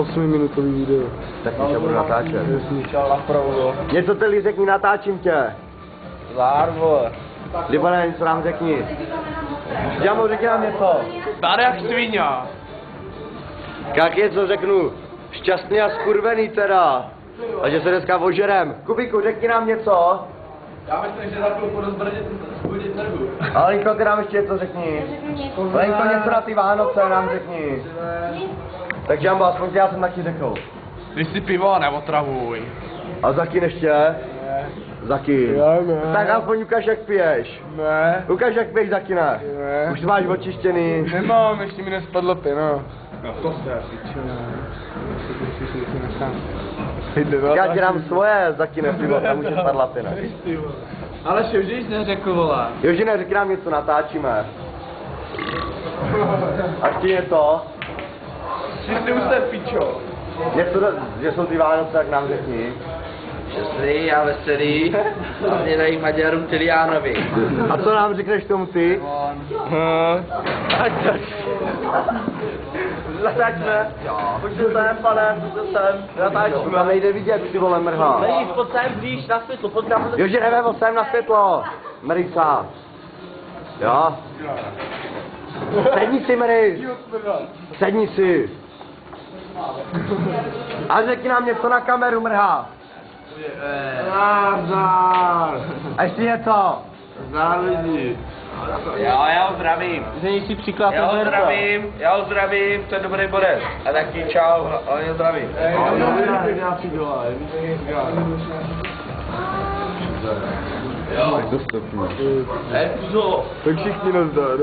8minutový video. Tak už budu natáčet. Slyšel napravo. Něco ty řekni, natáčím tě. Zvár, vole. Libane, něco nám řekni. Džamo, řekni nám něco. Tady jak svině. Jak je, co řeknu? Šťastný a skurvený teda. A že se dneska ožerem. Kubíku, řekni nám něco. Já myslím, že za chvilku rozbudit nervu. Ale Lenko, ty nám ještě něco řekni. Lenko, něco na ty Vánoce nám řekni. Tak Džambo, aspoň já jsem taky řekl. Když si pivo, neotravuj. A Zakin ještě? Zakin. Tak aspoň ukaž, jak piješ. Ne. Ukaž, jak piješ, Zakine. Ne. Už to máš očištěný. Nemám, ještě mi nespadlo pino. No to se. Já ti dám svoje, Zakine, pivo, tam už je spadla pina. Ale že už neřekl, vole. Jožine, řekni nám něco, natáčíme. A ještě něco? Čistý už se, pičo. Něco, že jsou ty Vánoce, tak nám řekni. Šťastný a veselý, hlavně dají Maďarům Tiliánovi. A co nám řekneš tomu ty? Natáčme. Pojďte sem, pane, pojďte sem. Natáčíme. Tam nejde vidět, ty vole, mrha. Hej, pojď sem blíž na světlo, pojď tam. Joži, jdeme sem na světlo. Marisa. Jo? Sedni si, Maris. Sedni si. A řekni nám něco na kameru, mrha. Nazdar. A ještě něco. Zdar lidi. Jo, já ho zdravím. Znej si příklad Já ho zdravím, to je dobrý bodec. A taky čau, ale ho zdravím. Tak všichni nazdar.